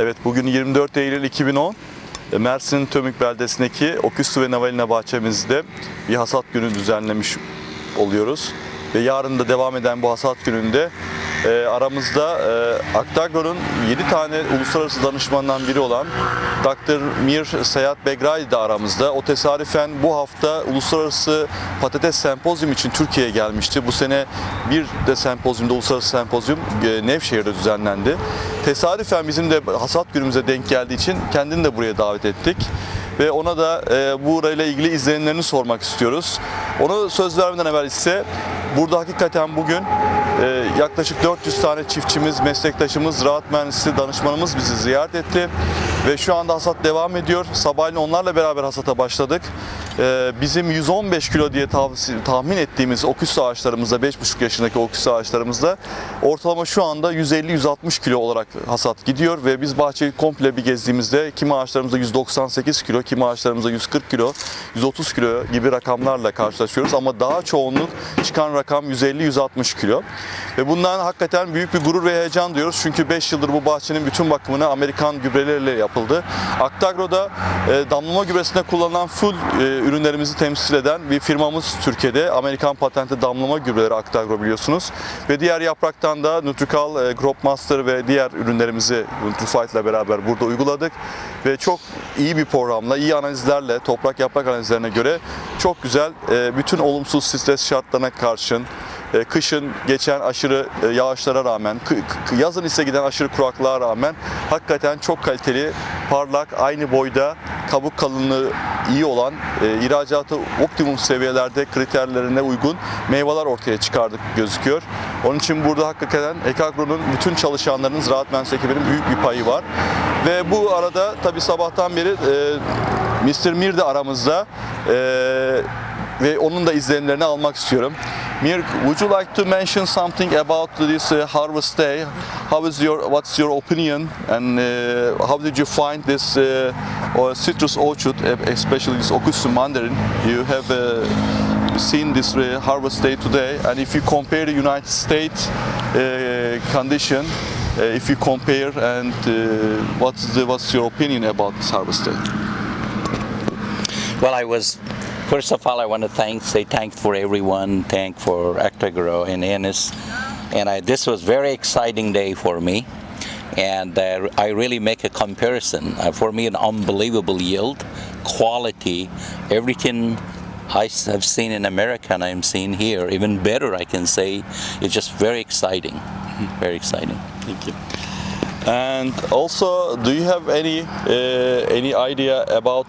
Evet, bugün 24 Eylül 2010. Mersin TÖMÜK beldesindeki Okitsu ve Navalina bahçemizde bir hasat günü düzenlemiş oluyoruz. Ve yarın da devam eden bu hasat gününde aramızda Aktagro'nun 7 tane uluslararası danışmandan biri olan Dr. Mir Seyedbagheri de aramızda. O tesadüfen bu hafta Uluslararası Patates Sempozyum için Türkiye'ye gelmişti. Bu sene bir de sempozyumda, uluslararası sempozyum Nevşehir'de düzenlendi. Tesadüfen bizim de hasat günümüze denk geldiği için kendini de buraya davet ettik. Ve ona da burayla ilgili izlenimlerini sormak istiyoruz. Ona söz vermeden evvel ise burada hakikaten bugün yaklaşık 400 tane çiftçimiz, meslektaşımız, ziraat mühendisi, danışmanımız bizi ziyaret etti. Ve şu anda hasat devam ediyor. Sabahleyin onlarla beraber hasata başladık. Bizim 115 kilo diye tahmin ettiğimiz okitsu ağaçlarımızda, 5,5 yaşındaki okitsu ağaçlarımızda ortalama şu anda 150-160 kilo olarak hasat gidiyor. Ve biz bahçeyi komple bir gezdiğimizde kimi ağaçlarımızda 198 kilo, kimi ağaçlarımızda 140 kilo, 130 kilo gibi rakamlarla karşılaşıyoruz. Ama daha çoğunluk çıkan rakam 150-160 kilo. Ve bundan hakikaten büyük bir gurur ve heyecan duyuyoruz. Çünkü 5 yıldır bu bahçenin bütün bakımını Amerikan gübrelerle yapıldı. Aktagro'da damlama gübresinde kullanılan full ürünlerimizi temsil eden bir firmamız Türkiye'de. Amerikan patentli damlama gübreleri Aktagro biliyorsunuz. Ve diğer yapraktan da Nutrical, Cropmaster ve diğer ürünlerimizi Nutrifite ile beraber burada uyguladık. Ve çok iyi bir programla, iyi analizlerle, toprak yaprak analizlerine göre çok güzel bütün olumsuz stres şartlarına karşın, kışın geçen aşırı yağışlara rağmen, yazın ise giden aşırı kuraklığa rağmen hakikaten çok kaliteli, parlak, aynı boyda, kabuk kalınlığı iyi olan, ihracatı optimum seviyelerde kriterlerine uygun meyveler ortaya çıkardık gözüküyor. Onun için burada hakikaten Aktagro'nun bütün çalışanlarının, ziraat mühendisliği ekibinin büyük bir payı var. Ve bu arada tabi sabahtan beri Mr. Mir de aramızda ve onun da izlenimlerini almak istiyorum. Mir, would you like to mention something about this harvest day? What's your opinion, and how did you find this citrus orchard, especially this Okitsu mandarin? You have seen this harvest day today, and if you compare the United States condition, if you compare, and what's your opinion about this harvest day? Well, first of all, I want to say thanks for everyone, thank for Aktagro and Enis, and this was very exciting day for me, and I really make a comparison. For me, an unbelievable yield, quality, everything I have seen in America and I'm seeing here, even better I can say. It's just very exciting, very exciting. Thank you. And also, do you have any idea about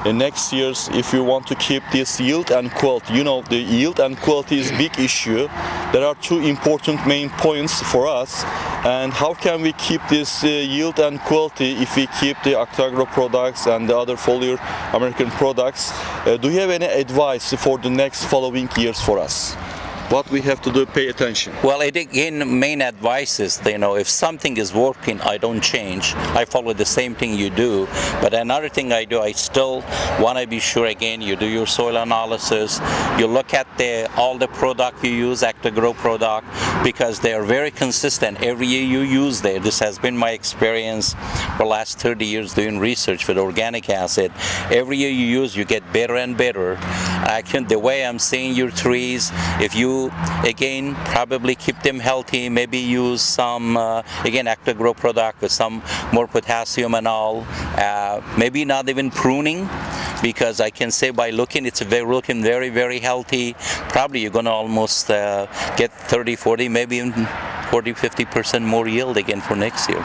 next year's, if you want to keep this yield and quality? You know, the yield and quality is a big issue. There are two important main points for us. And how can we keep this yield and quality if we keep the Aktagro products and the other foliar American products? Do you have any advice for the next following years for us? What we have to do, pay attention. Well, again, main advice is, if something is working, I don't change. I follow the same thing you do. But another thing I do, I still want to be sure, again, you do your soil analysis, you look at all the product you use, Aktagro product, because they are very consistent. Every year you use there. This has been my experience for the last 30 years doing research with organic acid. Every year you use, you get better and better. The way I'm seeing your trees, if you again probably keep them healthy, maybe use some again Aktagro product with some more potassium and all, maybe not even pruning, because I can say by looking it's looking very, very healthy. Probably you're going to almost get 30-40, maybe even 40-50% more yield again for next year.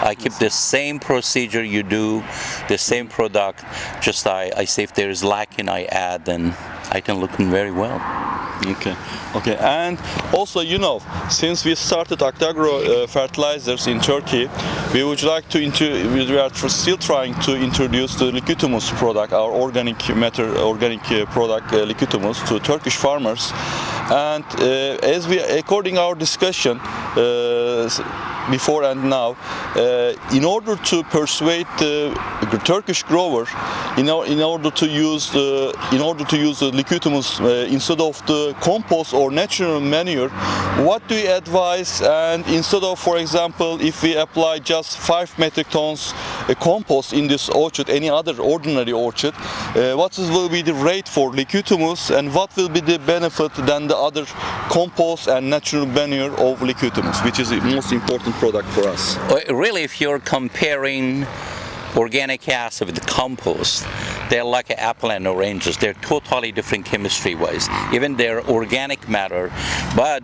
I keep the same procedure you do, the same product, just I say if there is lacking I add, and I can look very well. Okay, and also, since we started Aktagro fertilizers in Turkey, we would like to we are still trying to introduce the liquidhumus product, our organic product liquidhumus, to Turkish farmers. And according our discussion, before and now, in order to persuade the Turkish grower, in order to use the liquid humus instead of the compost or natural manure, what do you advise? And instead of, for example, if we apply just 5 metric tons compost in this orchard, any other ordinary orchard, what will be the rate for liquid humus, and what will be the benefit than the other compost and natural manure of liquid humus, which is the most important product for us? Really, if you're comparing organic acid with compost, they're like an apple and oranges. They're totally different chemistry-wise. Even their organic matter, but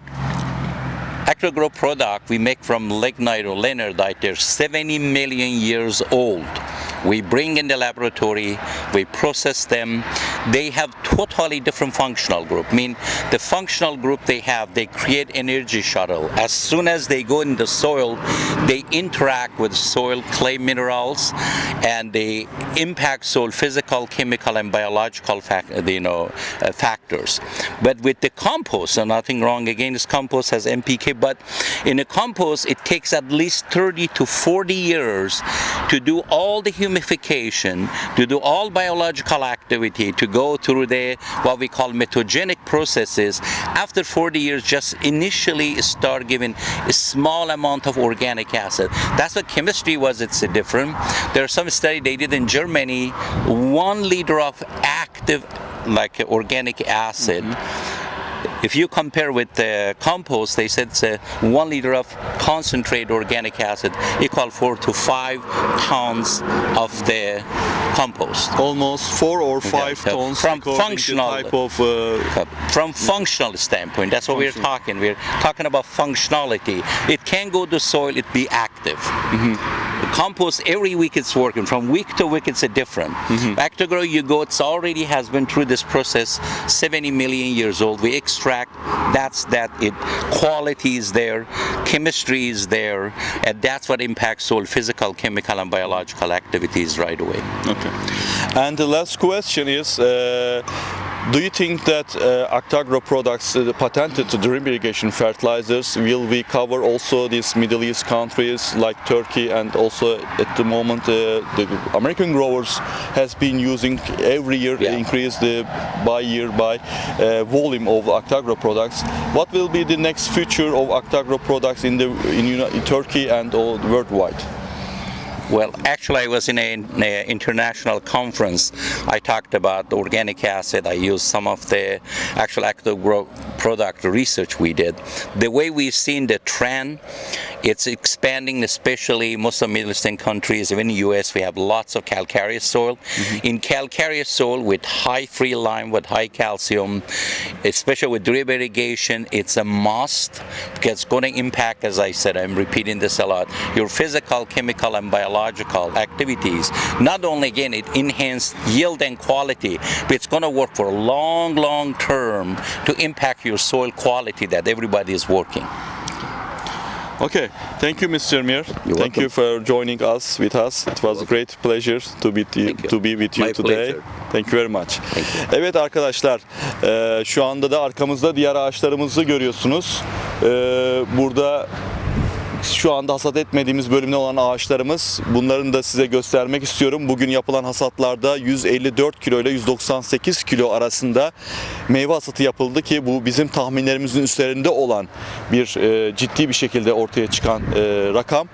ActoGrow product we make from lignite or lignardite, they're 70 million years old. We bring in the laboratory, we process them. They have totally different functional group. I mean, the functional group they have, they create energy shuttle. As soon as they go in the soil, they interact with soil clay minerals, and they impact soil physical, chemical, and biological factors. But with the compost, and nothing wrong against compost, has NPK, but in a compost, it takes at least 30 to 40 years to do all the humidification, to do all biological activity, to go through the what we call metagenic processes. After 40 years, just initially start giving a small amount of organic acid. That's what chemistry was. It's different. There's some study they did in Germany. 1 liter of active, like organic acid. If you compare with the compost, they said it's 1 liter of concentrate organic acid equal 4 to 5 tons of the compost. Almost 4 or 5 tons from functional type of from functional standpoint. That's what we're talking. We're talking about functionality. It can go to soil. It be active. The compost every week it's working. From week to week it's different. Back to grow, you go. It's already has been through this process. 70 million years old. We extract. That's that. It quality is there. Chemistry is there, and that's what impacts soil physical, chemical, and biological activities right away. Okay. And the last question is, do you think that ActoGrow products patented drip irrigation fertilizers will we cover also these Middle East countries like Turkey, and also at the moment the American growers has been using every year increase the by volume of ActoGrow products. What will be the next future of ActoGrow products in Turkey and all worldwide? Well, actually, I was in an international conference. I talked about organic acid. I used some of the actual ActoGrow product research we did. The way we've seen the trend, it's expanding, especially most of Middle Eastern countries. Even in the US, we have lots of calcareous soil. In calcareous soil with high free lime, with high calcium, especially with drip irrigation, it's a must, because it's going to impact, as I said, I'm repeating this a lot, your physical, chemical, and biological activities. Not only, again, it enhances yield and quality, but it's going to work for a long term to impact your soil quality that everybody is working. Okay, thank you, Mr. Mir. Thank you for joining us with us. It was a great pleasure to be with you today. Thank you very much. Evet arkadaşlar, şu anda da arkamızda diğer ağaçlarımızı görüyorsunuz. Burada şu anda hasat etmediğimiz bölümde olan ağaçlarımız. Bunların da size göstermek istiyorum. Bugün yapılan hasatlarda 154 kilo ile 198 kilo arasında meyve hasatı yapıldı ki bu bizim tahminlerimizin üzerinde olan bir ciddi bir şekilde ortaya çıkan rakam.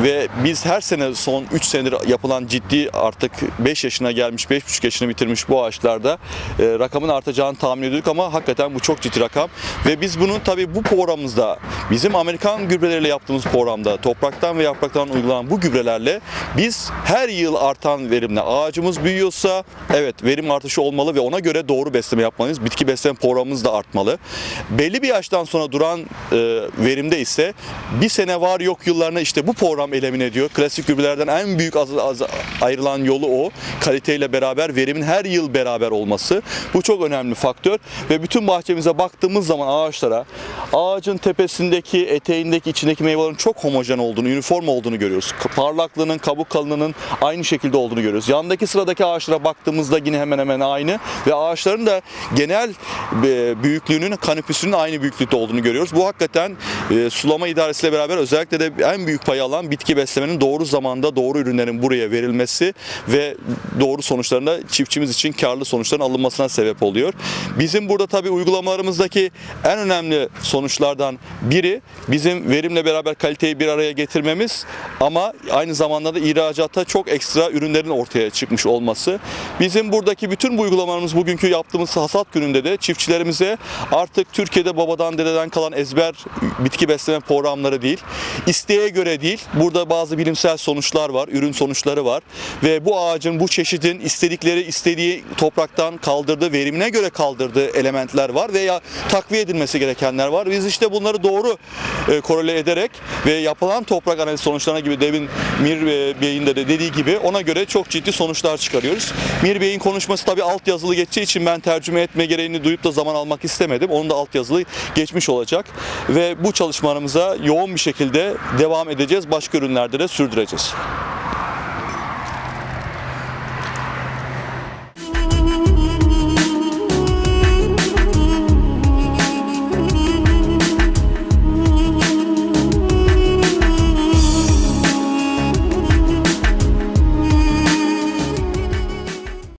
Ve biz her sene son 3 senedir yapılan ciddi, artık 5 yaşına gelmiş, 5,5 yaşını bitirmiş bu ağaçlarda rakamın artacağını tahmin ediyorduk ama hakikaten bu çok ciddi rakam. Ve biz bunu tabii bu programımızda, bizim Amerikan gübreleriyle yaptığımız programda, topraktan ve yapraktan uygulanan bu gübrelerle biz her yıl artan verimle, ağacımız büyüyorsa evet verim artışı olmalı ve ona göre doğru besleme yapmalıyız. Bitki besleme programımız da artmalı. Belli bir yaştan sonra duran verimde ise bir sene var yok yıllarına işte bu program elimine ediyor. Klasik gübrelerden en büyük ayrılan yolu o. Kaliteyle beraber verimin her yıl beraber olması. Bu çok önemli faktör ve bütün bahçemize baktığımız zaman ağaçlara, ağacın tepesindeki, eteğindeki, içindeki meyvelerin çok homojen olduğunu, üniform olduğunu görüyoruz. Parlaklığının, kabuk kalınlığının aynı şekilde olduğunu görüyoruz. Yandaki sıradaki ağaçlara baktığımızda yine hemen hemen aynı ve ağaçların da genel büyüklüğünün, kanopüsünün aynı büyüklükte olduğunu görüyoruz. Bu hakikaten sulama idaresiyle beraber özellikle de en büyük payı alan bitki beslemenin doğru zamanda doğru ürünlerin buraya verilmesi ve doğru sonuçlarında çiftçimiz için karlı sonuçların alınmasına sebep oluyor. Bizim burada tabii uygulamalarımızdaki en önemli sonuçlardan biri bizim verimle beraber kaliteyi bir araya getirmemiz ama aynı zamanda da ihracatta çok ekstra ürünlerin ortaya çıkmış olması. Bizim buradaki bütün bu uygulamalarımız bugünkü yaptığımız hasat gününde de çiftçilerimize artık Türkiye'de babadan dededen kalan ezber bitki besleme programları değil, isteğe göre değil, burada bazı bilimsel sonuçlar var, ürün sonuçları var ve bu ağacın, bu çeşidin istediği topraktan kaldırdığı, verimine göre kaldırdığı elementler var veya takviye edilmesi gerekenler var. Biz işte bunları doğru korele ederek ve yapılan toprak analiz sonuçlarına gibi demin Mir Bey'in de dediği gibi ona göre çok ciddi sonuçlar çıkarıyoruz. Mir Bey'in konuşması tabii altyazılı geçeceği için ben tercüme etme gereğini duyup da zaman almak istemedim. Onun da altyazılı geçmiş olacak ve bu çalışmalarımıza yoğun bir şekilde devam edeceğiz. Başka ürünlerde de sürdüreceğiz.